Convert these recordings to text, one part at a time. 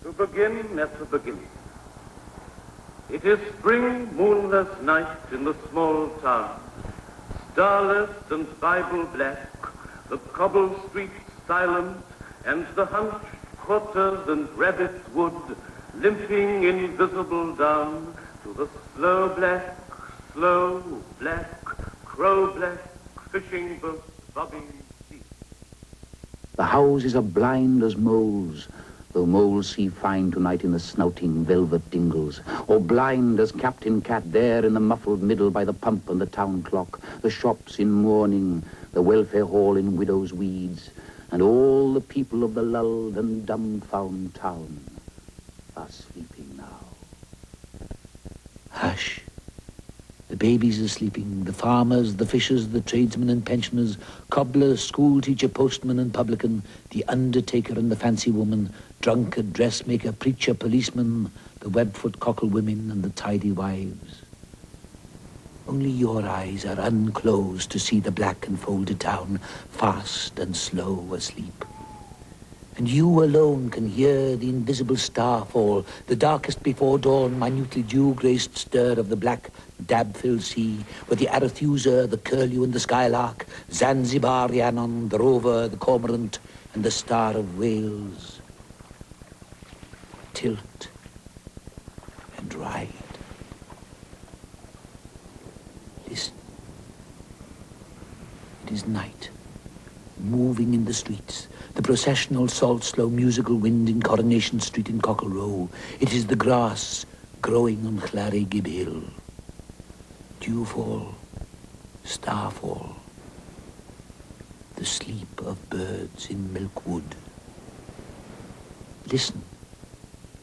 To begin at the beginning. It is spring, moonless night in the small town. Starless and Bible black, the cobbled streets silent, and the hunched quarters and rabbit's wood limping invisible down to the slow black, crow-black fishing boats bobbing sea. The houses are blind as moles, though moles see fine tonight in the snouting velvet dingles, or blind as Captain Cat there in the muffled middle by the pump and the town clock, the shops in mourning, the welfare hall in widow's weeds, and all the people of the lulled and dumbfound town are sleeping now. Hush. The babies are sleeping, the farmers, the fishers, the tradesmen and pensioners, cobbler, schoolteacher, postman and publican, the undertaker and the fancy woman, drunkard, dressmaker, preacher, policeman, the webfoot cockle women and the tidy wives. Only your eyes are unclosed to see the black and folded town, fast and slow asleep. And you alone can hear the invisible star fall, the darkest before dawn, minutely dew-graced stir of the black, dab-filled sea, where the Arethusa, the curlew and the skylark, Zanzibar, Rhiannon, the rover, the cormorant, and the star of Wales tilt and ride. Listen. It is night, moving in the streets, the processional salt-slow musical wind in Coronation Street in Cockle Row. It is the grass growing on Llare-Gib Hill. Dewfall, starfall, the sleep of birds in Milkwood. Listen.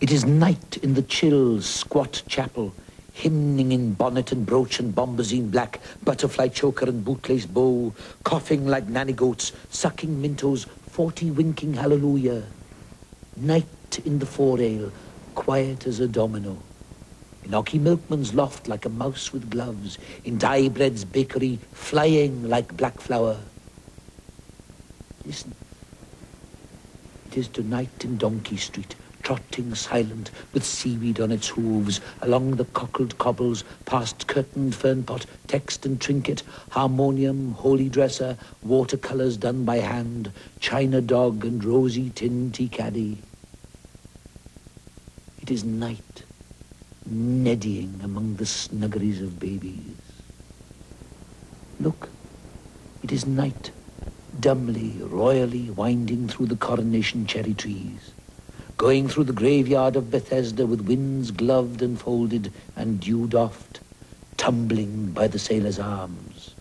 It is night in the chill, squat chapel, hymning in bonnet and brooch and bombazine black, butterfly choker and bootlace bow, coughing like nanny goats, sucking mintos, 40 winking hallelujah. Night in the four-ale, quiet as a domino. In Ocky Milkman's loft like a mouse with gloves, in Diebread's bakery, flying like black flour. Listen. It is tonight in Donkey Street, trotting silent with seaweed on its hooves, along the cockled cobbles, past curtained fernpot, text and trinket, harmonium, holy dresser, watercolours done by hand, china dog and rosy tin tea caddy. It is night, neddying among the snuggeries of babies. Look, it is night, dumbly, royally winding through the Coronation cherry trees, going through the graveyard of Bethesda with winds gloved and folded and dew-doffed, tumbling by the sailor's arms.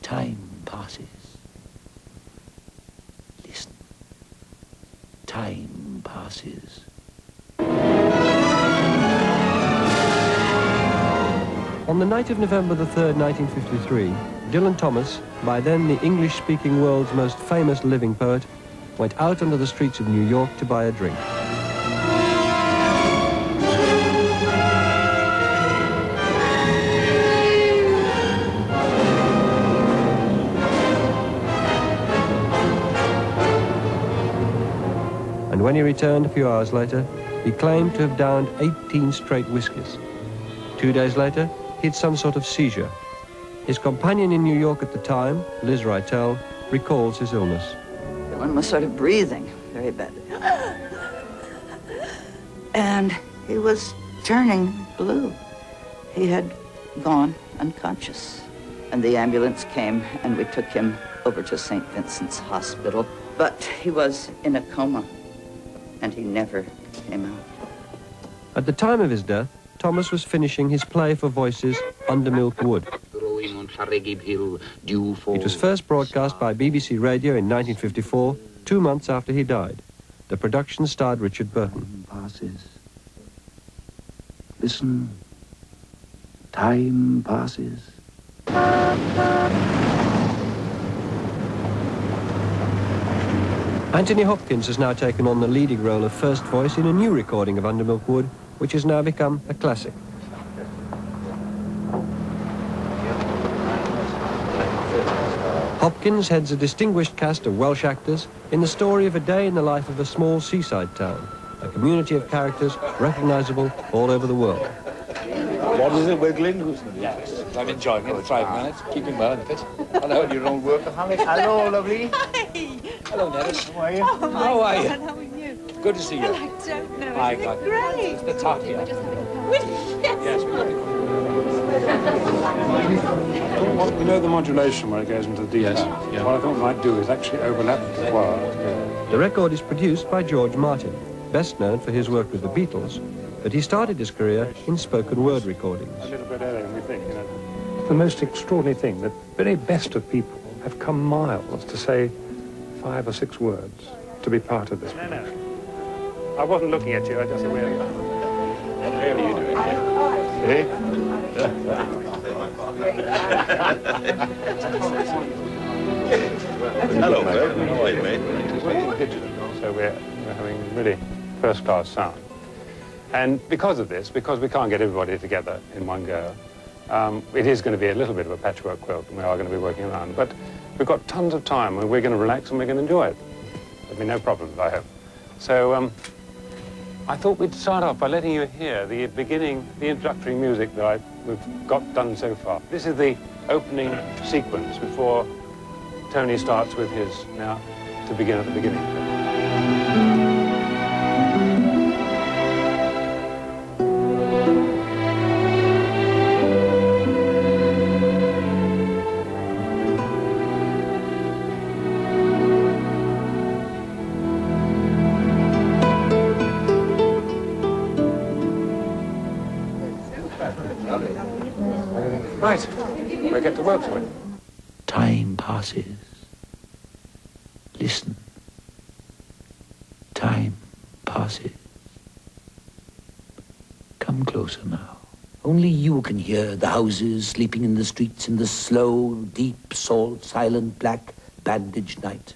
Time passes. Listen. Time passes. On the night of November the 3rd, 1953, Dylan Thomas, by then the English-speaking world's most famous living poet, went out onto the streets of New York to buy a drink. And when he returned a few hours later, he claimed to have downed 18 straight whiskies. 2 days later, he had some sort of seizure. His companion in New York at the time, Liz Rytel, recalls his illness. Dylan was sort of breathing very badly. And he was turning blue. He had gone unconscious. And the ambulance came and we took him over to St. Vincent's Hospital. But he was in a coma and he never came out. At the time of his death, Thomas was finishing his play for voices, Under Milk Wood. It was first broadcast by BBC Radio in 1954, 2 months after he died. The production starred Richard Burton. Time passes. Listen. Time passes. Antony Hopkins has now taken on the leading role of first voice in a new recording of Under Milk Wood, which has now become a classic. Hopkins heads a distinguished cast of Welsh actors in the story of a day in the life of a small seaside town, a community of characters recognisable all over the world. What is it, wiggling? Yes, I'm enjoying it. 5 minutes, keeping well and fit. Hello. You're an old workaholic. Hello, lovely. Hi. Hello, Dennis. How are you? Oh, my How are you? God, how are you? Good to see you. Well, I don't know. Hi, Isn't God. it great? It's the top here. Yes, we got it. You know the modulation where it goes into the D flat? Yeah. What I thought we might do is actually overlap the choir. The record is produced by George Martin, best known for his work with the Beatles, but he started his career in spoken word recordings. A little bit earlier than we think, you know. The most extraordinary thing, the very best of people have come miles to say 5 or 6 words to be part of this. No. I wasn't looking at you, I just really... What the hell are you doing here? Hello, Fred. How are you, mate? So we're having really first-class sound. And because of this, because we can't get everybody together in one go, it is going to be a little bit of a patchwork quilt, and we are going to be working around. But we've got tons of time, and we're going to relax and we're going to enjoy it. There'll be no problems, I hope. So I thought we'd start off by letting you hear the beginning, the introductory music that we've got done so far. This is the opening sequence before Tony starts with his now to begin at the beginning. Right, we'll get to work for it. Time passes. Listen. Time passes. Come closer now. Only you can hear the houses sleeping in the streets in the slow, deep, salt, silent, black, bandaged night.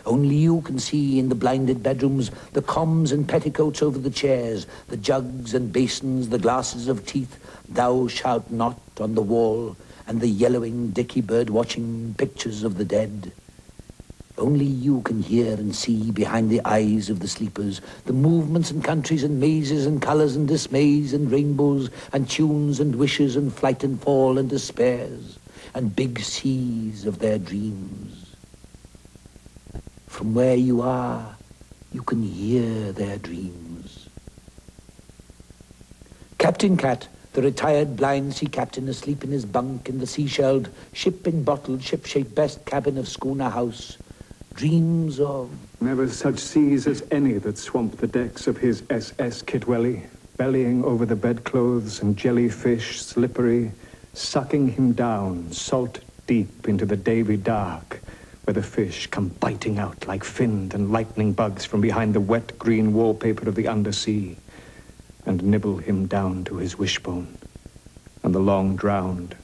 Only you can see in the blinded bedrooms the combs and petticoats over the chairs, the jugs and basins, the glasses of teeth, thou shalt not on the wall, and the yellowing dicky bird watching pictures of the dead. Only you can hear and see behind the eyes of the sleepers the movements and countries and mazes and colours and dismays and rainbows and tunes and wishes and flight and fall and despairs and big seas of their dreams. From where you are, you can hear their dreams. Captain Cat, the retired blind sea captain asleep in his bunk in the sea-shelled, ship-in-bottled, ship-shaped best cabin of schooner house, dreams of... Never such seas as any that swamped the decks of his SS Kidwelly, bellying over the bedclothes and jellyfish, slippery, sucking him down, salt deep into the Davy dark, where the fish come biting out like finned and lightning bugs from behind the wet green wallpaper of the undersea, and nibble him down to his wishbone, and the long drowned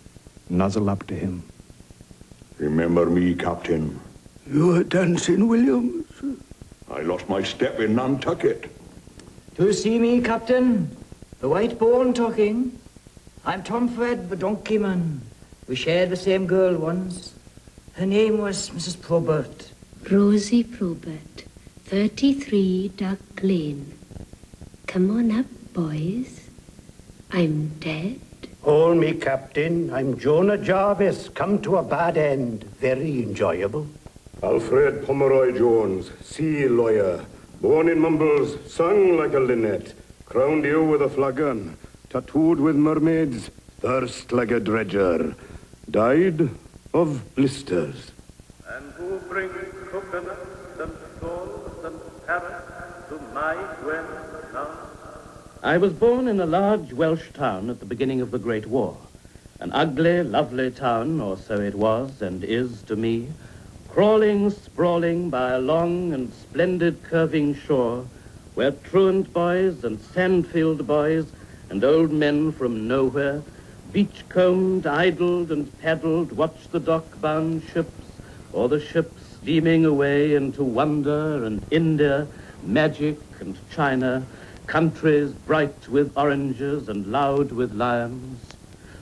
nuzzle up to him. Remember me, Captain? You were dancing, Williams? I lost my step in Nantucket. To see me, Captain? The white bone talking? I'm Tom Fred, the donkeyman. We shared the same girl once. Her name was Mrs. Probert. Rosie Probert, 33 Duck Lane. Come on up, boys. I'm dead. Hold me, Captain. I'm Jonah Jarvis, come to a bad end. Very enjoyable. Alfred Pomeroy Jones, sea lawyer, born in Mumbles, sung like a linnet, crowned you with a flagon, tattooed with mermaids, thirst like a dredger, died of blisters. And who brings coconuts and swords and parrots to my gwen now? I was born in a large Welsh town at the beginning of the Great War. An ugly, lovely town, or so it was and is to me, crawling, sprawling by a long and splendid curving shore, where truant boys and sand-filled boys and old men from nowhere beach-combed, idled and paddled, watched the dock-bound ships, or the ships steaming away into wonder and India, magic and China, countries bright with oranges and loud with lions,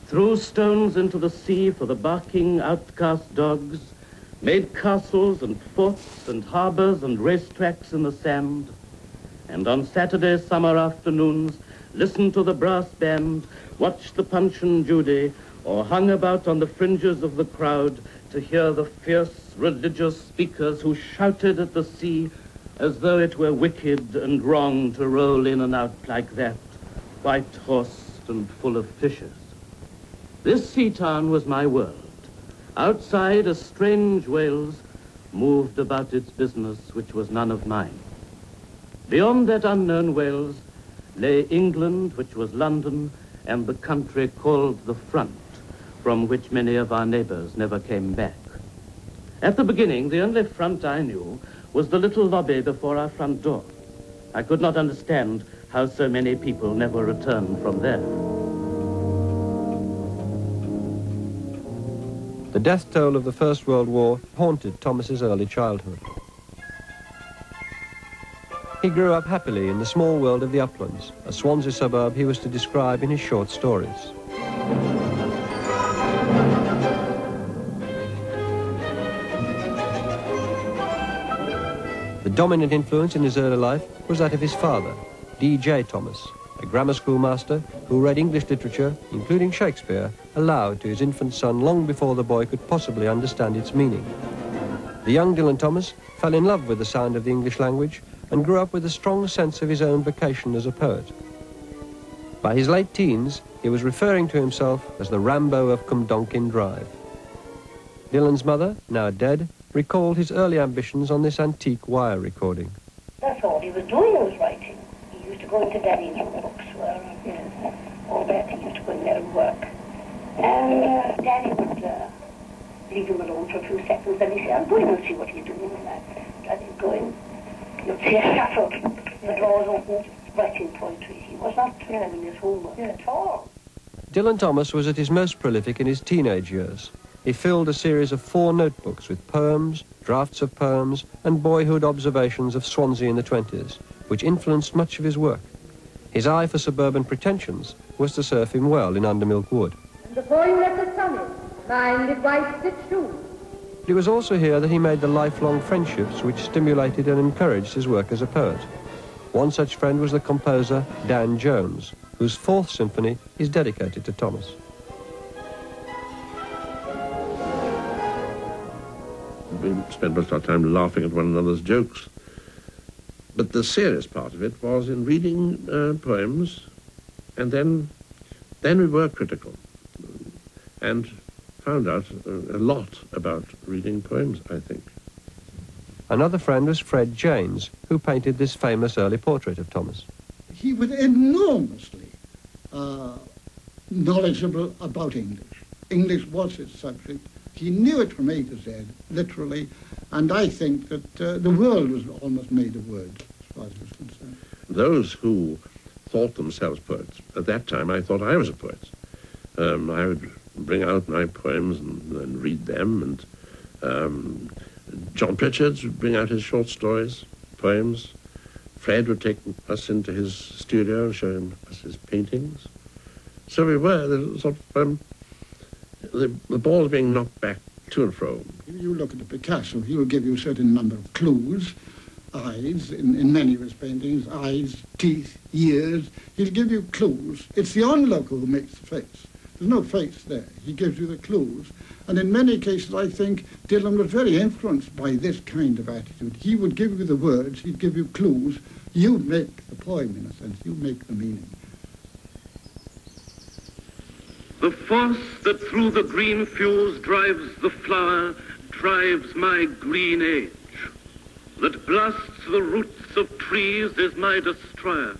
threw stones into the sea for the barking outcast dogs, made castles and forts and harbors and racetracks in the sand, and on Saturday summer afternoons listened to the brass band, watched the Punch and Judy, or hung about on the fringes of the crowd to hear the fierce religious speakers who shouted at the sea as though it were wicked and wrong to roll in and out like that, white-horsed and full of fishes. This sea town was my world. Outside, a strange Wales moved about its business, which was none of mine. Beyond that unknown Wales lay England, which was London, and the country called the Front, from which many of our neighbors never came back. At the beginning, the only front I knew was the little lobby before our front door. I could not understand how so many people never returned from there. The death toll of the First World War haunted Thomas's early childhood. He grew up happily in the small world of the uplands, a Swansea suburb he was to describe in his short stories. The dominant influence in his early life was that of his father, D.J. Thomas, a grammar school master who read English literature, including Shakespeare, aloud to his infant son long before the boy could possibly understand its meaning. The young Dylan Thomas fell in love with the sound of the English language and grew up with a strong sense of his own vocation as a poet. By his late teens, he was referring to himself as the Rambo of Cumdonkin Drive. Dylan's mother, now dead, recalled his early ambitions on this antique wire recording. That's all he was doing, was writing. He used to go into Daddy's books where, all that, he used to go in there and work. And Daddy would leave him alone for a few seconds, then he'd say, I'm going and see what he's doing. And Daddy'd go in. You'd see a shuttle, the doors open, writing poetry. He was not having his homework at all. Dylan Thomas was at his most prolific in his teenage years. He filled a series of 4 notebooks with poems, drafts of poems, and boyhood observations of Swansea in the 20s, which influenced much of his work. His eye for suburban pretensions was to serve him well in Undermilk Wood. And the boy who left the sun minded white stitched shoes. It was also here that he made the lifelong friendships which stimulated and encouraged his work as a poet. One such friend was the composer Dan Jones, whose 4th symphony is dedicated to Thomas. We spent most of our time laughing at one another's jokes. But the serious part of it was in reading poems, and then we were critical and found out a lot about reading poems, I think. Another friend was Fred Janes, who painted this famous early portrait of Thomas. He was enormously knowledgeable about English. English was his subject. He knew it from A to Z, literally, and I think that the world was almost made of words, as far as I was concerned. Those who thought themselves poets, at that time I thought I was a poet. I would bring out my poems and read them, and John Pritchard would bring out his short stories, poems. Fred would take us into his studio and show us his paintings. So we were sort of... the ball being knocked back to and fro. You look at the Picasso, he will give you a certain number of clues, eyes, in many of his paintings, eyes, teeth, ears. He'll give you clues. It's the onlooker who makes the face. There's no face there. He gives you the clues. And in many cases, I think Dylan was very influenced by this kind of attitude. He would give you the words, he'd give you clues. You'd make the poem, in a sense. You'd make the meaning. The force that through the green fuse drives the flower drives my green age. That blasts the roots of trees is my destroyer.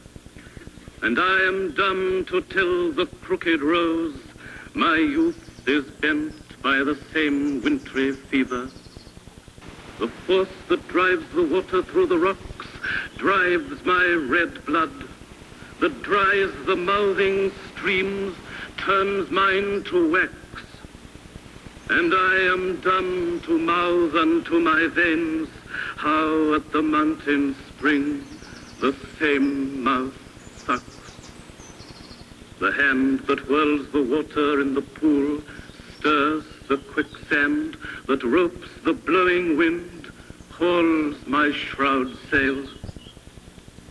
And I am dumb to tell the crooked rose my youth is bent by the same wintry fever. The force that drives the water through the rocks drives my red blood. That dries the mouthing streams turns mine to wax, and I am dumb to mouth unto my veins how at the mountain spring the same mouth sucks. The hand that whirls the water in the pool stirs the quicksand, that ropes the blowing wind, hauls my shroud sail.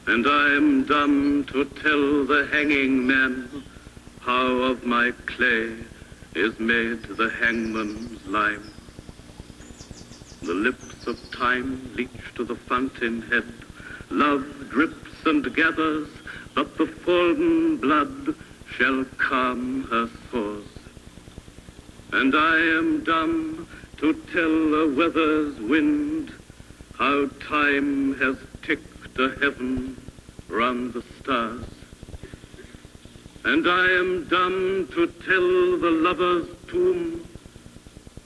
And I am dumb to tell the hanging man how of my clay is made the hangman's lime. The lips of time leach to the fountain head, love drips and gathers, but the fallen blood shall calm her sores. And I am dumb to tell the weather's wind how time has ticked a heaven round the stars. And I am dumb to tell the lover's tomb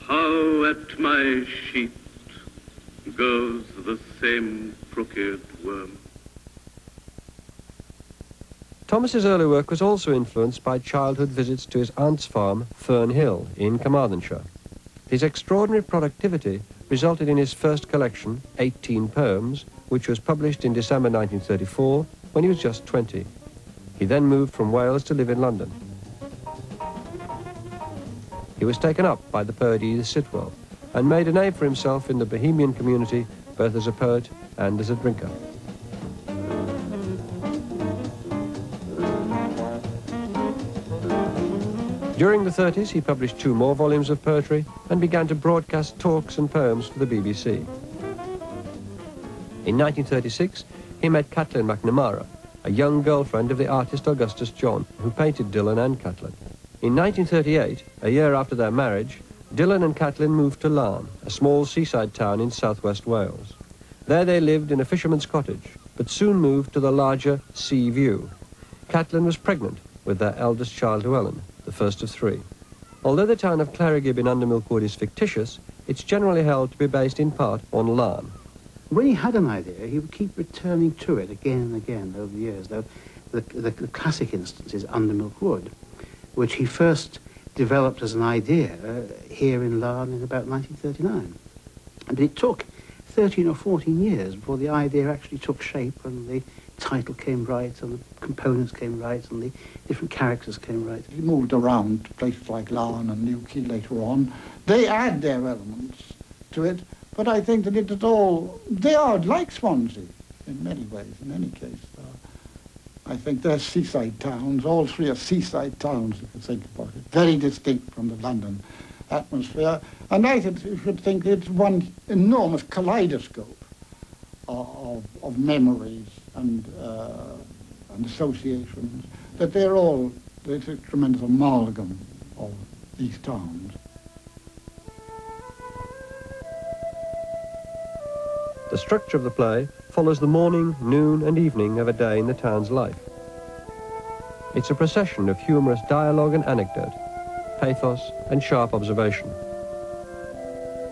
how at my sheet goes the same crooked worm. Thomas's early work was also influenced by childhood visits to his aunt's farm, Fern Hill, in Carmarthenshire. His extraordinary productivity resulted in his first collection, 18 poems, which was published in December 1934 when he was just 20. He then moved from Wales to live in London. He was taken up by the poet Edith Sitwell and made a name for himself in the Bohemian community, both as a poet and as a drinker. During the 30s, he published 2 more volumes of poetry and began to broadcast talks and poems for the BBC. In 1936, he met Kathleen McNamara, a young girlfriend of the artist Augustus John, who painted Dylan and Kathleen. In 1938, a year after their marriage, Dylan and Kathleen moved to Larne, a small seaside town in southwest Wales. There they lived in a fisherman's cottage, but soon moved to the larger Sea View. Kathleen was pregnant with their eldest child, Llewellyn, the first of 3. Although the town of Clarigyb in Undermilk Wood is fictitious, it's generally held to be based in part on Larne. When he had an idea, he would keep returning to it again and again over the years. Though the classic instance is Undermilk Wood, which he first developed as an idea here in Larne in about 1939. And it took 13 or 14 years before the idea actually took shape and the title came right and the components came right and the different characters came right. He moved around to places like Larne and Newquay later on. They add their elements to it, but I think that it is all, they are like Swansea in many ways, in any case. I think they're seaside towns, all 3 are seaside towns, if you think about it. Very distinct from the London atmosphere. And I think you should think it's one enormous kaleidoscope of memories and associations, that there's a tremendous amalgam of these towns. The structure of the play follows the morning, noon and evening of a day in the town's life. It's a procession of humorous dialogue and anecdote, pathos and sharp observation.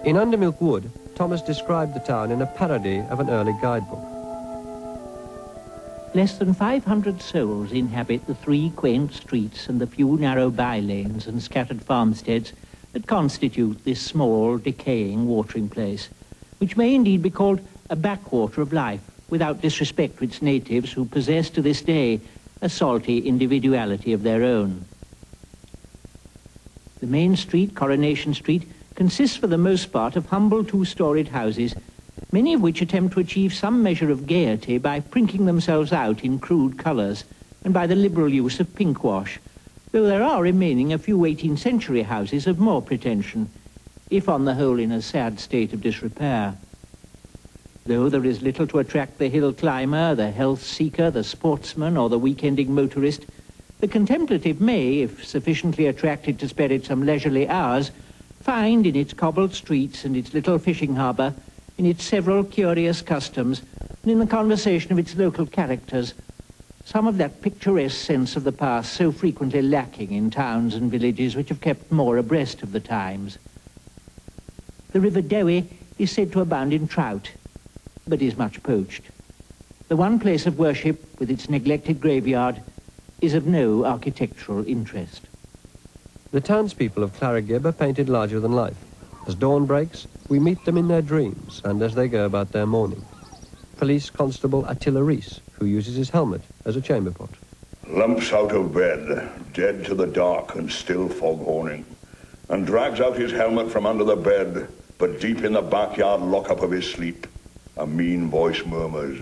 In Undermilk Wood, Thomas described the town in a parody of an early guidebook. Less than 500 souls inhabit the 3 quaint streets and the few narrow by-lanes and scattered farmsteads that constitute this small, decaying watering place, which may indeed be called a backwater of life, without disrespect to its natives who possess to this day a salty individuality of their own. The main street, Coronation Street, consists for the most part of humble 2-storied houses, many of which attempt to achieve some measure of gaiety by prinking themselves out in crude colours and by the liberal use of pinkwash, though there are remaining a few 18th century houses of more pretension, if on the whole in a sad state of disrepair. Though there is little to attract the hill climber, the health seeker, the sportsman, or the week-ending motorist, the contemplative may, if sufficiently attracted to spare it some leisurely hours, find in its cobbled streets and its little fishing harbour, in its several curious customs, and in the conversation of its local characters, some of that picturesque sense of the past so frequently lacking in towns and villages which have kept more abreast of the times. The River Dewi is said to abound in trout, but is much poached. The one place of worship, with its neglected graveyard, is of no architectural interest. The townspeople of Clarigyb are painted larger than life. As dawn breaks, we meet them in their dreams and as they go about their morning. Police Constable Attila Rees, who uses his helmet as a chamber pot. Lumps out of bed, dead to the dark and still foghorning. and drags out his helmet from under the bed, but deep in the backyard lockup of his sleep, a mean voice murmurs,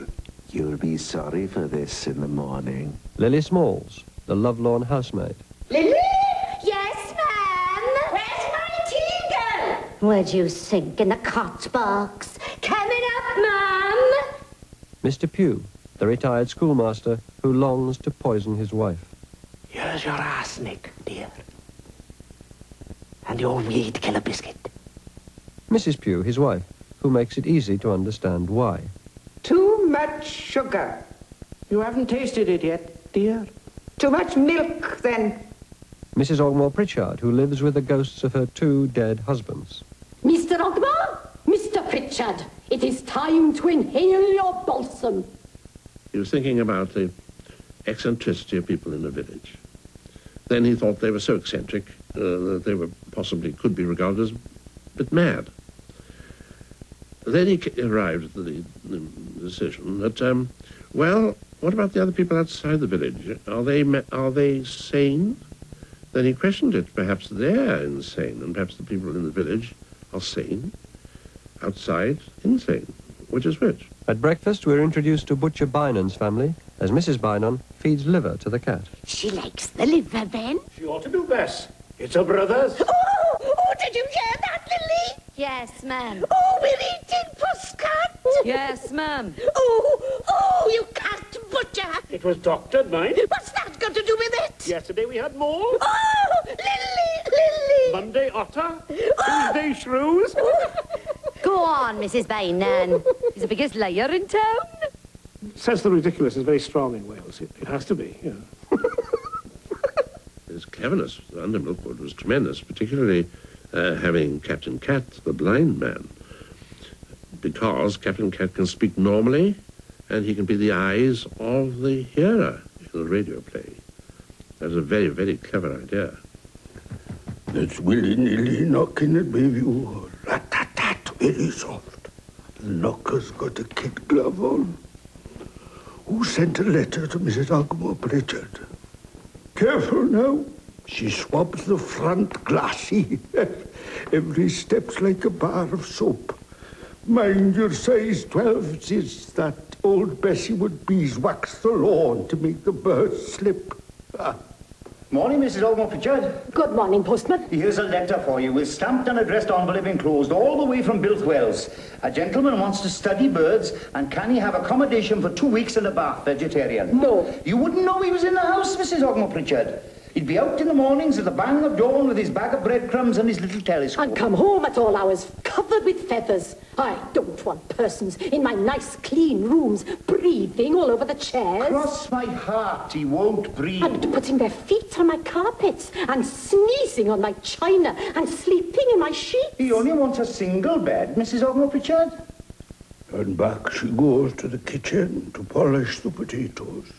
"You'll be sorry for this in the morning." Lily Smalls, the lovelorn housemaid. Lily? Yes, ma'am? Where's my tea, girl? Where'd you sink in the cot box? Coming up, ma'am. Mr. Pugh, the retired schoolmaster who longs to poison his wife. Here's your arsenic, dear. And your weed killer biscuit. Mrs. Pugh, his wife, who makes it easy to understand why. Too much sugar. You haven't tasted it yet, dear. Too much milk, then. Mrs. Ogmore Pritchard, who lives with the ghosts of her 2 dead husbands. Mr. Ogmore, Mr. Pritchard, it is time to inhale your balsam. He was thinking about the eccentricity of people in the village. Then he thought they were so eccentric that they were possibly could be regarded as a bit mad. Then he arrived at the decision that, well, what about the other people outside the village? Are they sane? Then he questioned it. Perhaps they're insane, and perhaps the people in the village are sane. Outside, insane. Which is which? At breakfast, we're introduced to Butcher Bynon's family as Mrs. Bynon feeds liver to the cat. She likes the liver, then? She ought to do best. It's her brother's. Oh, did you hear that, Lily? Yes, ma'am. Oh, we're eating pusscat. Yes, ma'am. Oh, you cat butcher. It was doctored, mind. What's that got to do with it? Yesterday we had mole. Oh, Lily. Monday otter. Tuesday shrews. Go on, Mrs. Bynon. He's the biggest liar in town. Sense of the ridiculous is very strong in Wales. It has to be, His cleverness under Milkwood was tremendous, particularly having Captain Cat, the blind man, because Captain Cat can speak normally and he can be the eyes of the hearer in a radio play. That was a very, very clever idea. It's willy-nilly knocking at you. Rat-tat-tat, very soft. The knocker's got a kid glove on. Who sent a letter to Mrs. Ogmore Pritchard? Careful now. She swabs the front glassy. Every step's like a bar of soap. Mind your size 12s is that old Bessie would beeswax the lawn to make the birds slip. Morning, Mrs. Ogmore Pritchard. Good morning, postman. Here's a letter for you with stamped and addressed envelope enclosed all the way from Bilthwells. A gentleman wants to study birds, and can he have accommodation for 2 weeks in a bath, vegetarian? No. You wouldn't know he was in the house, Mrs. Ogmore Pritchard. He'd be out in the mornings at the bang of dawn with his bag of breadcrumbs and his little telescope. And come home at all hours, covered with feathers. I don't want persons in my nice, clean rooms breathing all over the chairs. Cross my heart, he won't breathe. And putting their feet on my carpets, and sneezing on my china, and sleeping in my sheets. He only wants a single bed, Mrs. Ogmore Pritchard. And back she goes to the kitchen to polish the potatoes.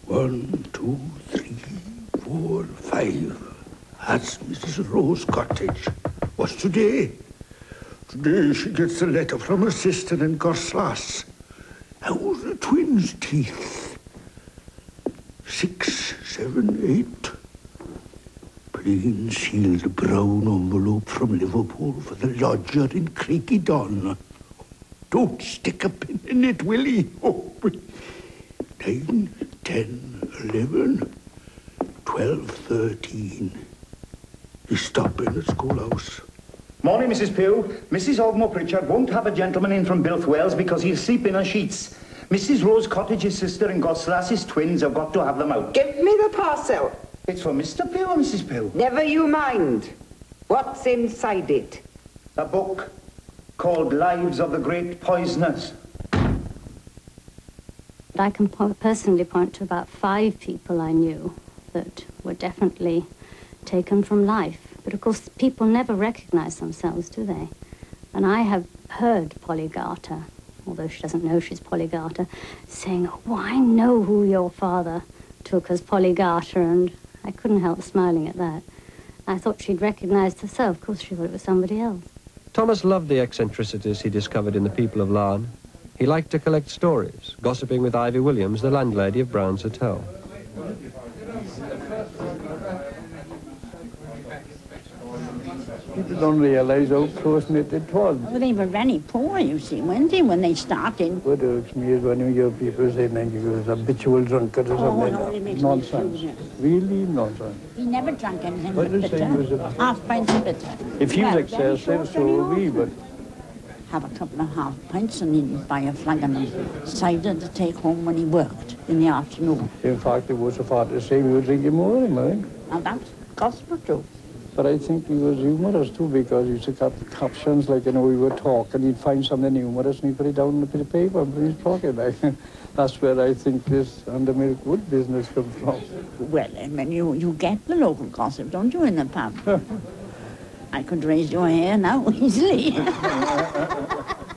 1, 2, 3, 4, 5. That's Mrs. Rose Cottage. What's today? Today she gets a letter from her sister in Gorslas. How's the twins' teeth? 6, 7, 8. Plain sealed brown envelope from Liverpool for the lodger in Creaky Don. Don't stick a pin in it, will he? Oh, 9, 10, 11, 12, 13. He's stopping at schoolhouse. Morning, Mrs. Pugh. Mrs. Ogmore Pritchard won't have a gentleman in from Bilthwells because he'll sleep in her sheets. Mrs. Rose Cottage's sister and Goslas's twins have got to have them out. Give me the parcel. It's for Mr. Pugh, Mrs. Pugh. Never you mind. What's inside it? A book called Lives of the Great Poisoners. I can personally point to about 5 people I knew that were definitely taken from life. But of course, people never recognize themselves, do they? And I have heard Polly Garter, although she doesn't know she's Polly Garter, saying, "Oh, I know who your father took as Polly Garter," and I couldn't help smiling at that. I thought she'd recognized herself. Of course, she thought it was somebody else. Thomas loved the eccentricities he discovered in the people of Larne. He liked to collect stories, gossiping with Ivy Williams, the landlady of Brown's Hotel. don't realise how close-knit it was. Well, they were very poor, you see, weren't they, when they started? What irks me is when you hear people saying that he was a habitual drunkard or something. No, it makes me Nonsense. furious. Really nonsense. He never drank anything What but is saying was bitter. Half pints of bitter. If he was Well, excessive, so would we, but... Have a couple of half pints and he'd buy a flagon of cider to take home when he worked in the afternoon. In fact, it was so far to say we were drinking more than him, I think. And that's gospel truth. But I think he was humorous too, because he used to cut captions like, you know, we were talking, he'd find something humorous and he'd put it down on a bit of paper and put his pocket back. That's where I think this under-milk wood business comes from. Well, I mean, you get the local gossip, don't you, in the pub? I could raise your hair now easily.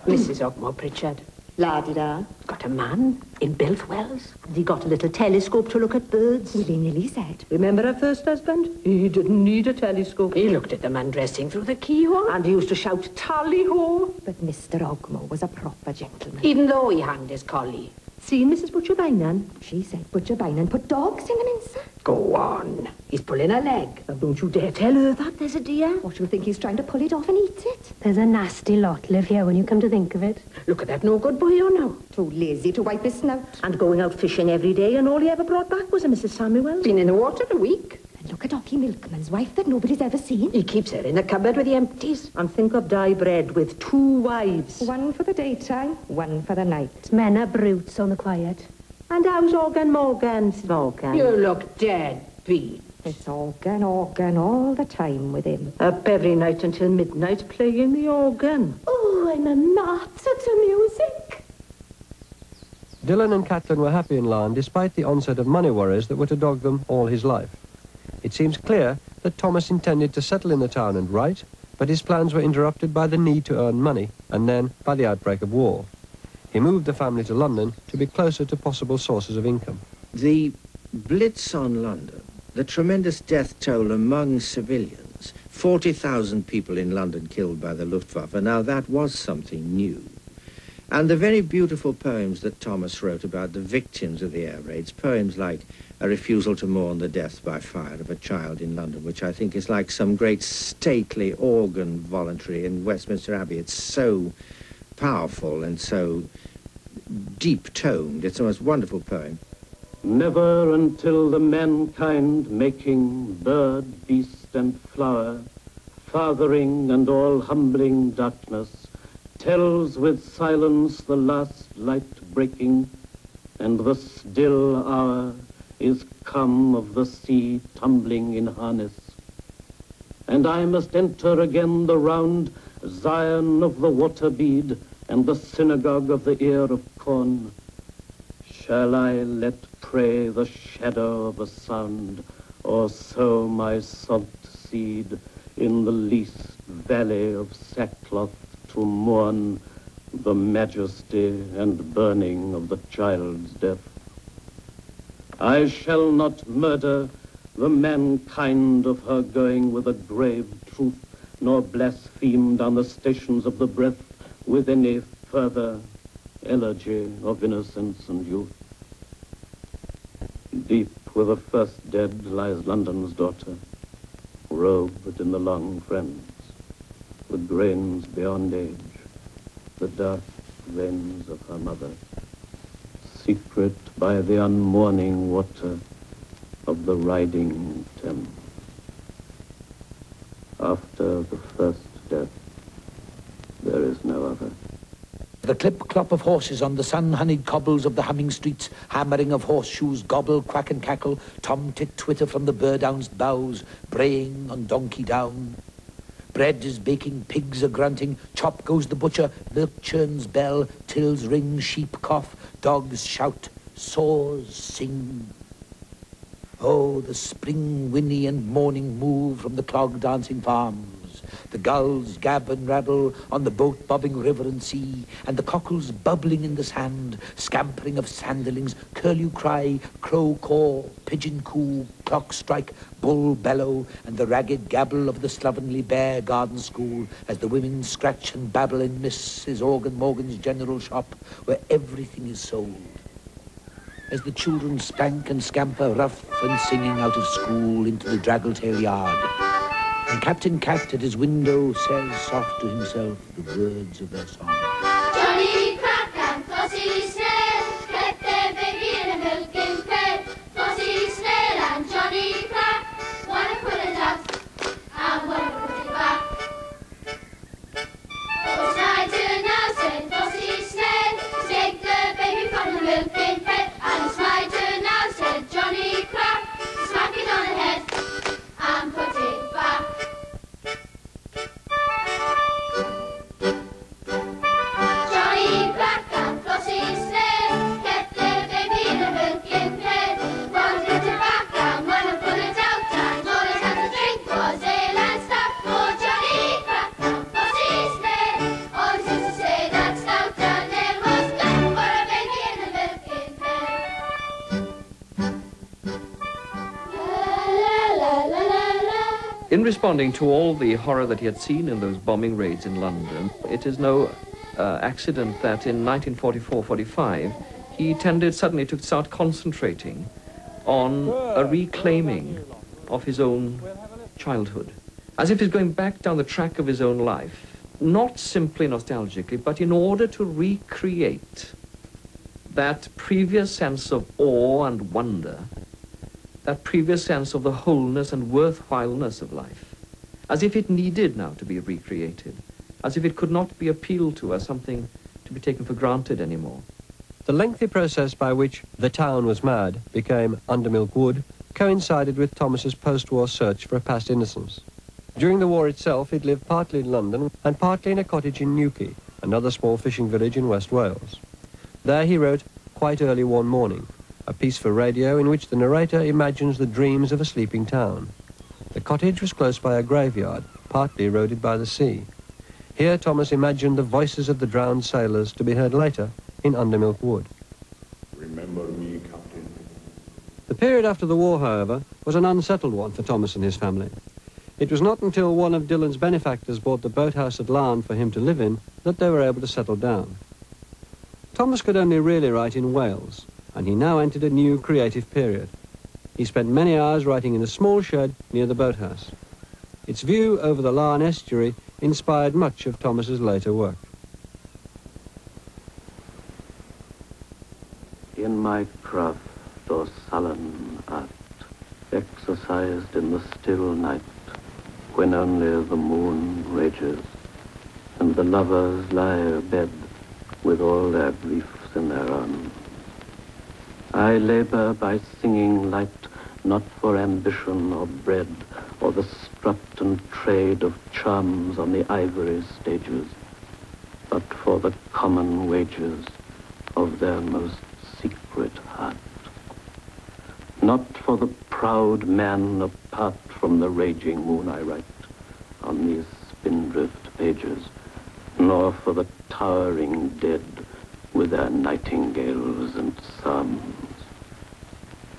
Mrs. Ogmore Pritchard. La-di-da. Got a man in Belfwells. And he got a little telescope to look at birds. Well, he nearly said. Remember her first husband? He didn't need a telescope. He looked at the man dressing through the keyhole. And he used to shout, tally-ho. But Mr. Ogmore was a proper gentleman. Even though he hanged his collie. See Mrs. Butcher Bynan? She said Butcher Bynan put dogs in the mincer. Go on. He's pulling her leg. Now, don't you dare tell her that, there's a dear. What, you think he's trying to pull it off and eat it? There's a nasty lot live here when you come to think of it. Look at that no-good boy, you know. Too lazy to wipe his snout. And going out fishing every day, and all he ever brought back was a Mrs. Samuel. Been in the water a week. And look at Ocky Milkman's wife that nobody's ever seen. He keeps her in the cupboard with the empties. And think of dye bread with 2 wives. One for the daytime, one for the night. Men are brutes on the quiet. And how's Organ Morgan, Mrs. Morgan? You look dead beat. It's organ all the time with him. Up every night until midnight playing the organ. Oh, I'm a master to music. Dylan and Catelyn were happy in Larne despite the onset of money worries that were to dog them all his life. It seems clear that Thomas intended to settle in the town and write, but his plans were interrupted by the need to earn money, and then by the outbreak of war. He moved the family to London to be closer to possible sources of income. The Blitz on London, the tremendous death toll among civilians, 40,000 people in London killed by the Luftwaffe, now that was something new. And the very beautiful poems that Thomas wrote about the victims of the air raids, poems like A Refusal to Mourn the Death by Fire of a Child in London, which I think is like some great stately organ voluntary in Westminster Abbey. It's so powerful and so deep-toned. It's the most wonderful poem. Never until the mankind making bird, beast, and flower, fathering and all humbling darkness, tells with silence the last light breaking, and the still hour is come of the sea tumbling in harness. And I must enter again the round Zion of the water bead and the synagogue of the ear of corn. Shall I let pray the shadow of a sound, or sow my salt seed in the least valley of sackcloth to mourn the majesty and burning of the child's death? I shall not murder the mankind of her going with a grave truth, nor blaspheme down the stations of the breath with any further elegy of innocence and youth. Deep with the first dead lies London's daughter, robed in the long friends, the grains beyond age, the dark veins of her mother, secret by the unmourning water of the riding Thames. After the first death, there is no other. The clip-clop of horses on the sun-honeyed cobbles of the humming streets, hammering of horseshoes, gobble, quack and cackle, tom-tit twitter from the bird-oun's boughs, braying on donkey down. Bread is baking, pigs are grunting, chop goes the butcher, milk churns bell, tills ring, sheep cough, dogs shout, saws sing. Oh, the spring whinny and morning move from the clog-dancing farms. The gulls gab and rattle on the boat bobbing river and sea, and the cockles bubbling in the sand, scampering of sanderlings, curlew cry, crow caw, pigeon coo, clock strike, bull bellow, and the ragged gabble of the slovenly Bear Garden School as the women scratch and babble in Mrs. Organ Morgan's general shop, where everything is sold. As the children spank and scamper rough and singing out of school into the draggletail yard, And Captain Cat at his window says soft to himself the words of their song. Johnny Crack and Flossie Snail kept their baby in a milking pail. Flossie Snail and Johnny Crack, one to put it out and one to put it back. It's my turn now, said Flossie Snail, to take the baby from the milking pail. And it's my turn now, said Johnny Crack, to smack it on the head and put it back. Johnny Crack and Flossie Snail kept their baby in a milking pail. One put it back and one put it out, and all it had to drink was ale and stout. For Johnny Crack and Flossie Snail always used to say that stout and ale was good for a baby in a milking pail. La la la la la. In responding to all the horror that he had seen in those bombing raids in London, it is no accident that in 1944-45 he tended suddenly to start concentrating on a reclaiming of his own childhood, as if he's going back down the track of his own life, not simply nostalgically, but in order to recreate that previous sense of awe and wonder, that previous sense of the wholeness and worthwhileness of life, as if it needed now to be recreated, as if it could not be appealed to as something to be taken for granted anymore. The lengthy process by which the town was mad became Undermilk Wood coincided with Thomas's post-war search for a past innocence. During the war itself, he'd lived partly in London and partly in a cottage in Newquay, another small fishing village in West Wales. There he wrote Quite Early One Morning, a piece for radio in which the narrator imagines the dreams of a sleeping town. The cottage was close by a graveyard, partly eroded by the sea. Here Thomas imagined the voices of the drowned sailors to be heard later in Undermilk Wood. Remember me, Captain. The period after the war, however, was an unsettled one for Thomas and his family. It was not until one of Dylan's benefactors bought the boathouse at Larne for him to live in that they were able to settle down. Thomas could only really write in Wales, and he now entered a new creative period. He spent many hours writing in a small shed near the boathouse. Its view over the Larne estuary inspired much of Thomas's later work. In my craft, O sullen art, exercised in the still night, when only the moon rages, and the lovers lie abed with all their griefs in their arms. I labor by singing light, not for ambition or bread, or the strut and trade of charms on the ivory stages, but for the common wages of their most secret heart. Not for the proud man apart from the raging moon I write on these spindrift pages, nor for the towering dead with their nightingales and psalms,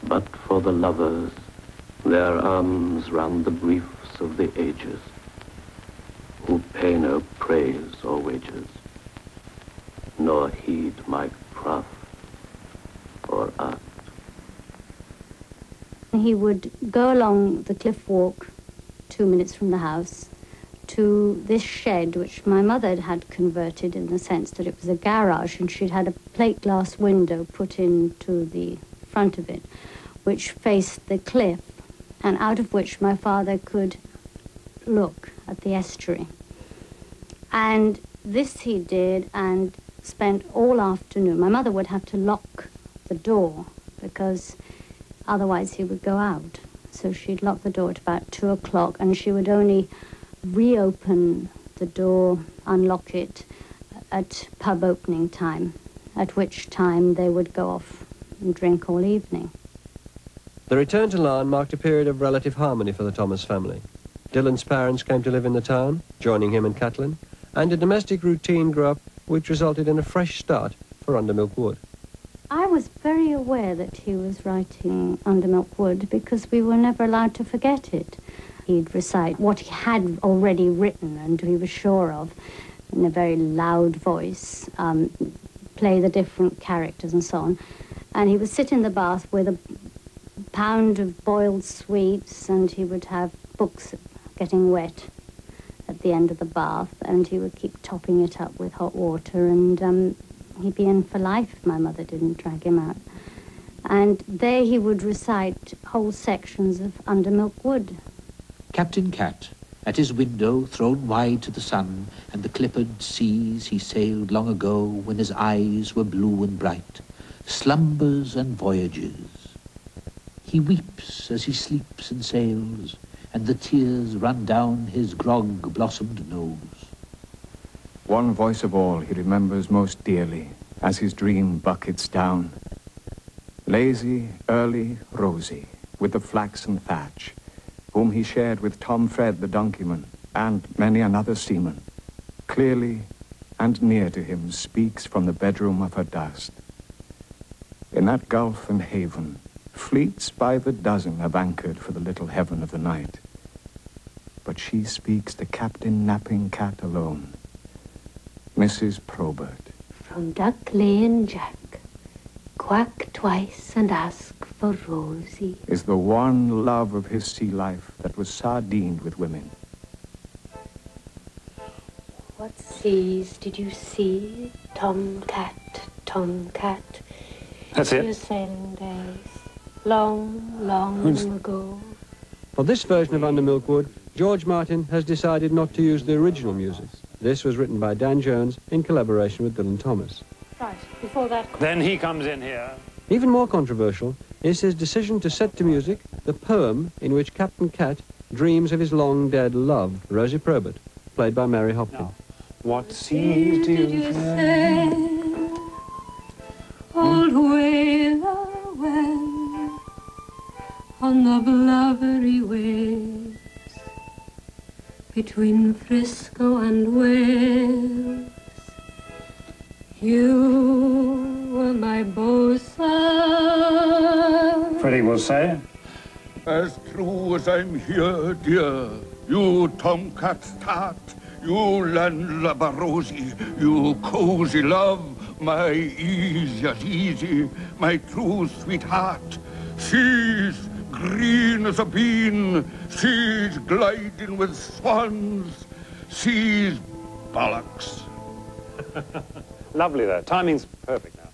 but for the lovers, their arms round the griefs of the ages, who pay no praise or wages, nor heed my craft or art. He would go along the cliff walk 2 minutes from the house to this shed, which my mother had converted in the sense that it was a garage, and she'd had a plate glass window put into the front of it, which faced the cliff, and out of which my father could look at the estuary. And this he did and spent all afternoon. My mother would have to lock the door because otherwise he would go out. So she'd lock the door at about 2 o'clock, and she would only reopen the door, unlock it at pub opening time, at which time they would go off and drink all evening. The return to Larne marked a period of relative harmony for the Thomas family. Dylan's parents came to live in the town, joining him and Catelyn, and a domestic routine grew up which resulted in a fresh start for Undermilk Wood. I was very aware that he was writing Undermilk Wood because we were never allowed to forget it. He'd recite what he had already written and he was sure of in a very loud voice, play the different characters and so on. And he would sit in the bath with a pound of boiled sweets, and he would have books getting wet at the end of the bath, and he would keep topping it up with hot water, and he'd be in for life if my mother didn't drag him out. And there he would recite whole sections of Under Milk Wood. Captain Cat, at his window thrown wide to the sun, and the clippered seas he sailed long ago when his eyes were blue and bright, slumbers and voyages. He weeps as he sleeps and sails, and the tears run down his grog-blossomed nose. One voice of all he remembers most dearly as his dream buckets down. Lazy, early, rosy, with the flaxen thatch, whom he shared with Tom Fred the donkeyman and many another seaman, clearly and near to him speaks from the bedroom of her dust. In that gulf and haven, fleets by the dozen have anchored for the little heaven of the night. But she speaks to Captain Napping Cat alone, Mrs. Probert. From Duck Lane, Jack, quack twice and ask for Rosie. Is the one love of his sea life that was sardined with women. What seas did you see, Tomcat, Tomcat? That's it. Your sailing days, long, long ago. For this version of Under Milk Wood, George Martin has decided not to use the original music. This was written by Dan Jones in collaboration with Dylan Thomas. Right, before that... Then he comes in here. Even more controversial is his decision to set to music the poem in which Captain Cat dreams of his long-dead love, Rosie Probert, played by Mary Hopkins. What seas do you sail, old whaler, well, on the blubbery waves between Frisco and Wales? You were my bosun. Freddie will say. As true as I'm here, dear, you tomcat's tat, you landlubber Rosie, you cozy love, my easy as easy, my true sweetheart. She's green as a bean, she's gliding with swans, she's bollocks. Lovely there. Timing's perfect now.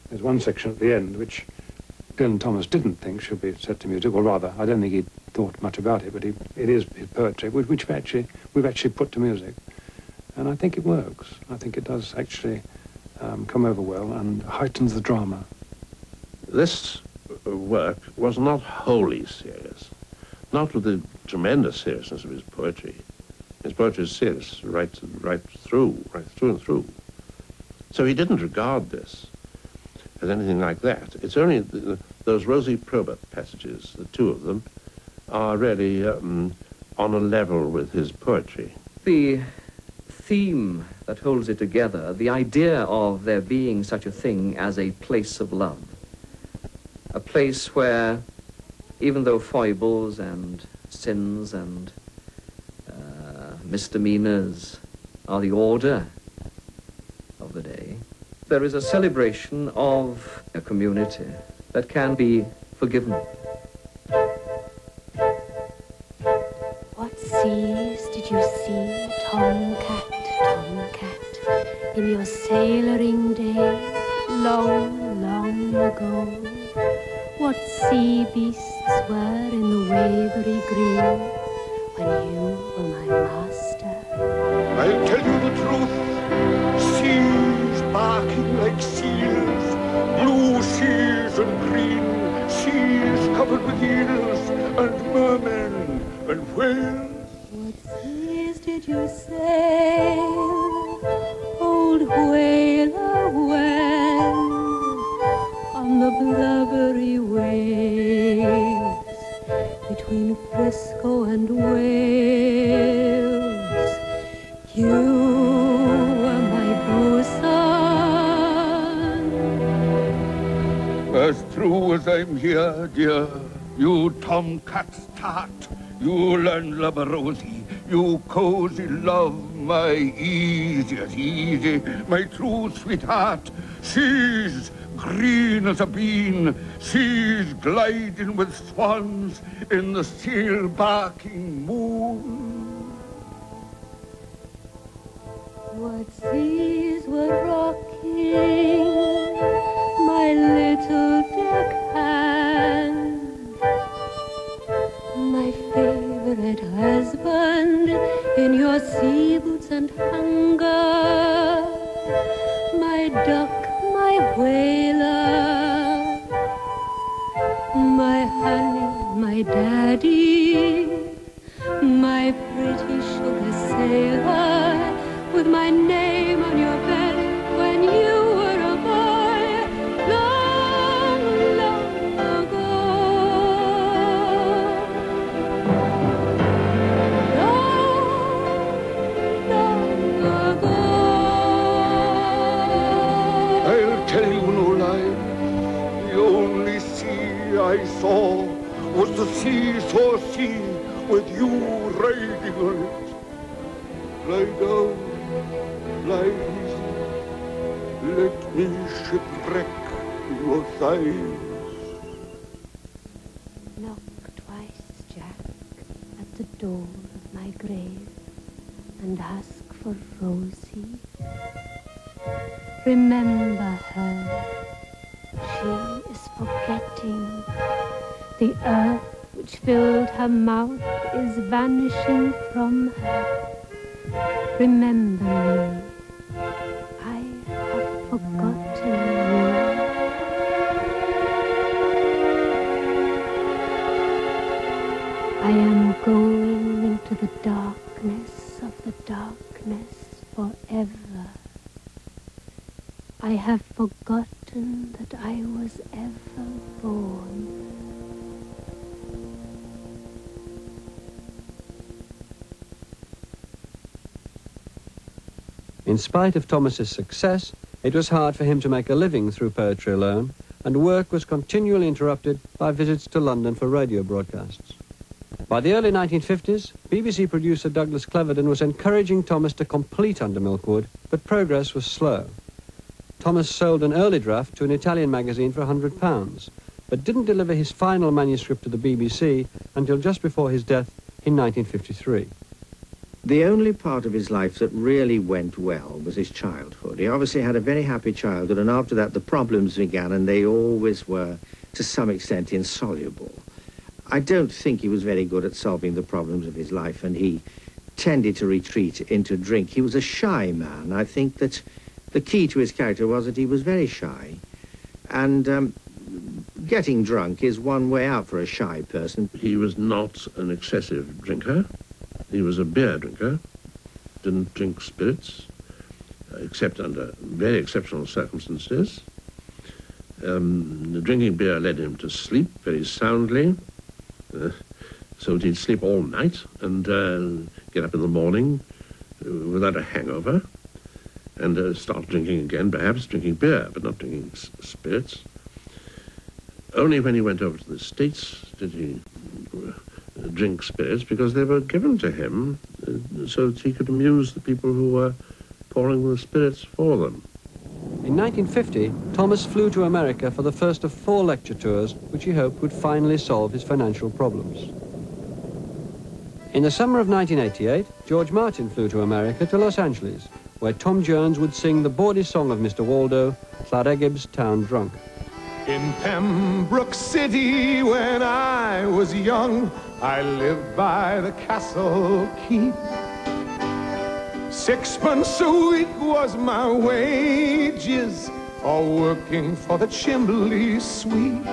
There's one section at the end which Dylan Thomas didn't think should be set to music, or rather, I don't think he'd thought much about it, but it is his poetry, which we've actually put to music. And I think it works. I think it does actually come over well and heightens the drama. This work was not wholly serious, not with the tremendous seriousness of his poetry. His poetry is serious right through and through. So he didn't regard this as anything like that. It's only those Rosie Probert passages, the two of them, are really on a level with his poetry. The theme that holds it together, the idea of there being such a thing as a place of love, a place where, even though foibles and sins and misdemeanors are the order of the day, there is a celebration of a community that can be forgiven. What seas did you see, Tomcat, Tomcat, in your sailoring days, long, long ago? What sea beasts were in the wavery green when you were my master? I'll tell you the truth. Seas barking like seals, blue seas and green, seas covered with eels and mermen and whales. What seas did you sail, old whaler, well, on the blubbery waves between Frisco and Wales? You were my bosun. As true as I'm here, dear, you tomcat's tat, you landlubber Rosie, you cozy love, my easy, my true sweetheart. She's green as a bean. She's gliding with swans in the still barking moon. What seas were rocking my little deckhand, my favorite husband in your sea boots and hunger, my duck, my whaler, my honey, my daddy, my pretty sugar sailor, with my name on your belly when you were a boy, long, long ago. Long, long ago. I'll tell you no lie. The only sea I saw was the seesaw sea with you riding on it. Lie down, lie easy. Let me shipwreck your thighs. Knock twice, Jack, at the door of my grave, and ask for Rosie. Remember her. She is forgetting. The earth which filled her mouth is vanishing from her. Remember me. I have forgotten you. I am going into the darkness of the darkness forever. I have forgotten that I was ever born. In spite of Thomas's success, it was hard for him to make a living through poetry alone, and work was continually interrupted by visits to London for radio broadcasts. By the early 1950s, BBC producer Douglas Cleverden was encouraging Thomas to complete Under Milkwood, but progress was slow. Thomas sold an early draft to an Italian magazine for £100, but didn't deliver his final manuscript to the BBC until just before his death in 1953. The only part of his life that really went well was his childhood. He obviously had a very happy childhood, and after that the problems began, and they always were, to some extent, insoluble. I don't think he was very good at solving the problems of his life, and he tended to retreat into drink. He was a shy man. I think that the key to his character was that he was very shy, and getting drunk is one way out for a shy person. He was not an excessive drinker. He was a beer drinker, didn't drink spirits, except under very exceptional circumstances. Drinking beer led him to sleep very soundly, so he'd sleep all night and get up in the morning without a hangover, and start drinking again, perhaps drinking beer, but not drinking spirits. Only when he went over to the States did he drink spirits, because they were given to him so that he could amuse the people who were pouring the spirits for them. In 1950, Thomas flew to America for the first of 4 lecture tours, which he hoped would finally solve his financial problems. In the summer of 1988, George Martin flew to America to Los Angeles, where Tom Jones would sing the bawdy song of Mr. Waldo, Llaregib's Town Drunk. In Pembroke City, when I was young, I lived by the castle keep. 6 a week was my wages for working for the chimney sweep.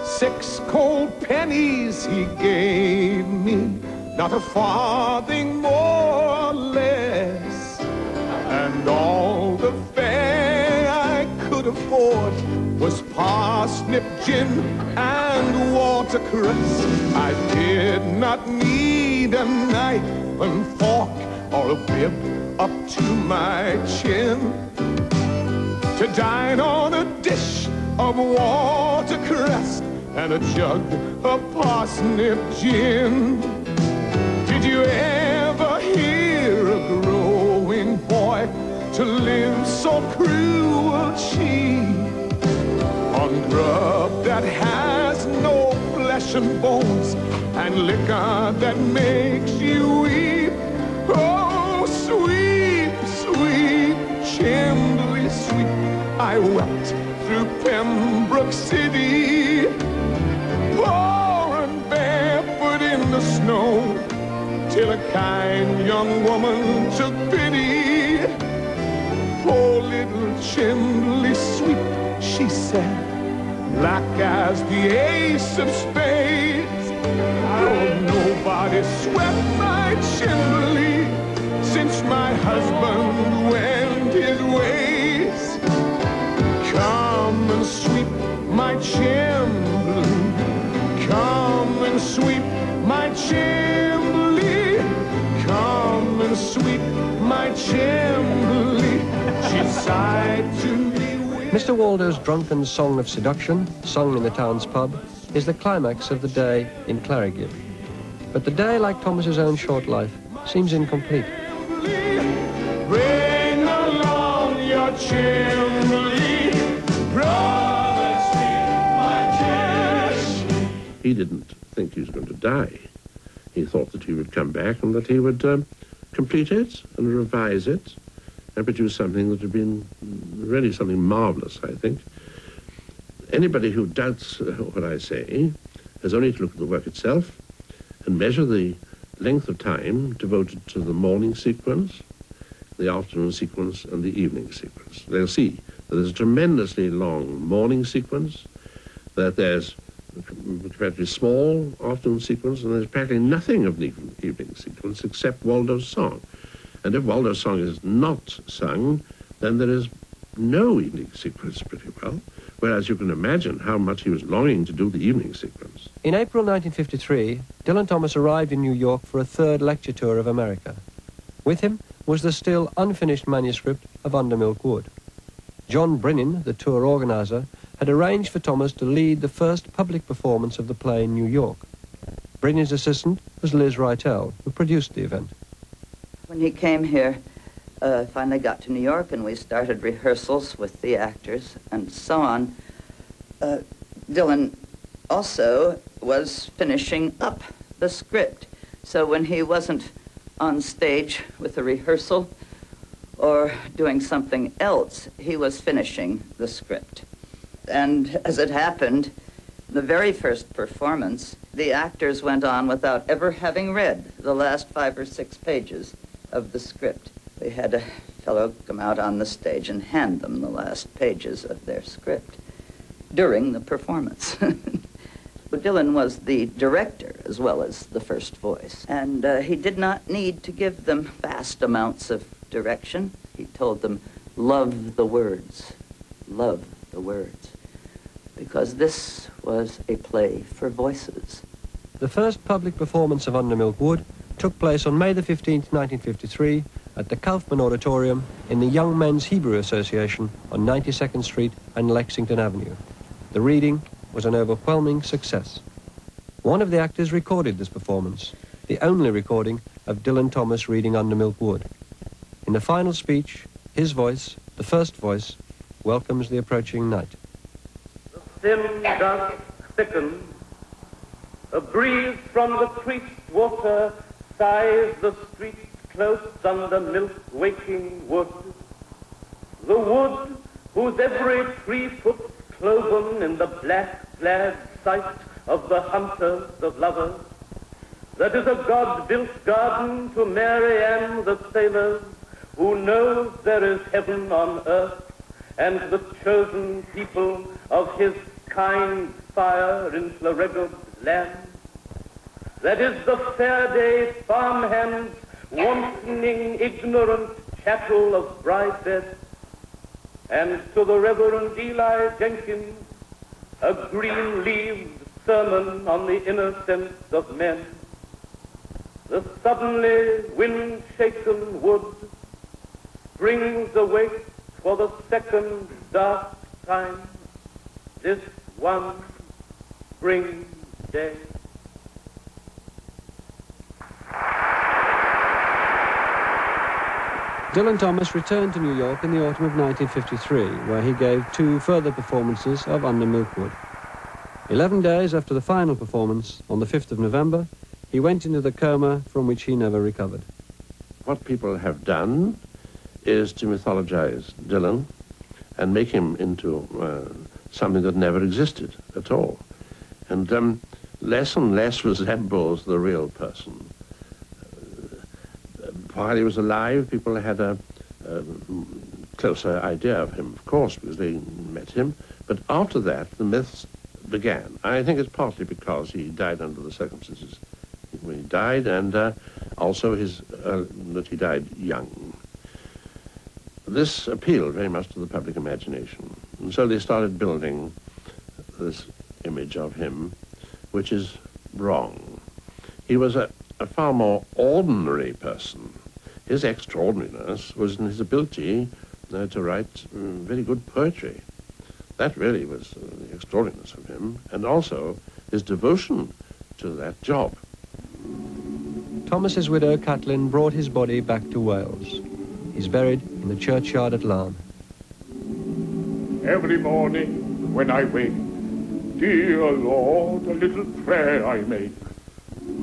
6 cold pennies he gave me, not a farthing more or less. And all the fare I could afford was parsnip, gin, and watercress. I did not need a knife and fork or a bib up to my chin to dine on a dish of watercress and a jug of parsnip gin. Did you ever hear to live so cruel cheap on grub that has no flesh and bones and liquor that makes you weep. Oh, sweet, sweet Chimbley sweet, I wept through Pembroke City, poor and barefoot in the snow, till a kind young woman took pity. Poor little Chimbley sweet, she said, black as the ace of spades. Oh, nobody swept my Chimbley since my husband went his ways. Come and sweep my Chimbley, come and sweep my Chimbley, come and sweep my Chimbley. She sighed to me. Mr. Waldo's drunken song of seduction, sung in the town's pub, is the climax of the day in Clarigibb. But the day, like Thomas's own short life, seems incomplete. Bring along your Chimbley, brother, sweep my Chimbley. He didn't think he was going to die. He thought that he would come back and that he would complete it and revise it and produce something that had been really something marvelous, I think. Anybody who doubts what I say has only to look at the work itself and measure the length of time devoted to the morning sequence, the afternoon sequence, and the evening sequence. They'll see that there's a tremendously long morning sequence, that there's a comparatively small afternoon sequence, and there's practically nothing of the evening sequence except Waldo's song. And if Waldo's song is not sung, then there is no evening sequence pretty well, whereas you can imagine how much he was longing to do the evening sequence. In April 1953, Dylan Thomas arrived in New York for a third lecture tour of America. With him was the still unfinished manuscript of Under Milk Wood. John Brinnin, the tour organizer, had arranged for Thomas to lead the first public performance of the play in New York. Brinnin's assistant was Liz Rytell, who produced the event. When he came here, finally got to New York, and we started rehearsals with the actors and so on. Dylan also was finishing up the script. So when he wasn't on stage with a rehearsal or doing something else, he was finishing the script. And as it happened, the very first performance, the actors went on without ever having read the last 5 or 6 pages of the script. We had a fellow come out on the stage and hand them the last pages of their script during the performance. Dylan was the director as well as the first voice, and he did not need to give them vast amounts of direction. He told them, love the words, because this was a play for voices. The first public performance of Under Milk Wood took place on May the 15th, 1953, at the Kaufman Auditorium in the Young Men's Hebrew Association on 92nd Street and Lexington Avenue. The reading was an overwhelming success. One of the actors recorded this performance, the only recording of Dylan Thomas reading Under Milk Wood. In the final speech, his voice, the first voice, welcomes the approaching night. The thin dusk thickens. A breeze from the creek's water sighs the street close under milk-waking wood. The wood whose every tree puts cloven in the black-clad sight of the hunters of lovers, that is a God-built garden to Mary Ann the sailors, who knows there is heaven on earth, and the chosen people of his kind fire in Clarigibb land. That is the fair day farmhand's wantoning, ignorant chattel of bride bed, and to the Reverend Eli Jenkins, a green-leaved sermon on the innocence of men. The suddenly wind-shaken wood brings awake for the second dark time this one spring day. Dylan Thomas returned to New York in the autumn of 1953, where he gave 2 further performances of Under Milkwood. 11 days after the final performance, on the 5th of November, he went into the coma from which he never recovered. What people have done is to mythologize Dylan and make him into something that never existed at all. And less and less resembles the real person. While he was alive, people had a closer idea of him, of course, because they met him. But after that, the myths began. I think it's partly because he died under the circumstances when he died, and also that he died young. This appealed very much to the public imagination. And so they started building this image of him, which is wrong. He was a far more ordinary person. His extraordinariness was in his ability to write very good poetry. That really was the extraordinariness of him, and also his devotion to that job. Thomas's widow, Catlin, brought his body back to Wales. He's buried in the churchyard at Larne. Every morning when I wake, dear Lord, a little prayer I make.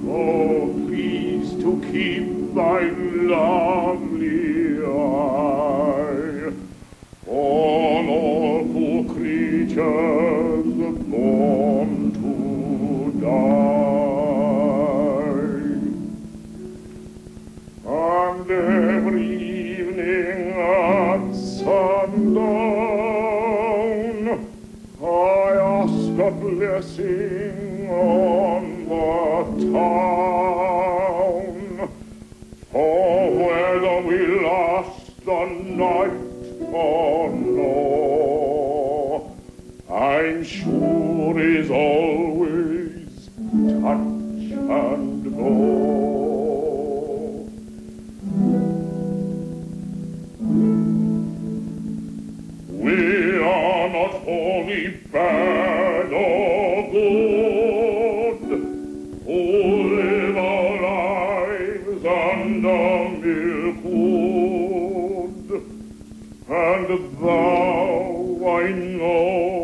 Oh, please to keep thy lovely eye on all poor creatures born to die. And every evening at sundown, I ask a blessing on the town, for whether we last the night or no, I'm sure is always touch and go. We are not wholly bad or good, who live our lives under milkwood, and thou, I know,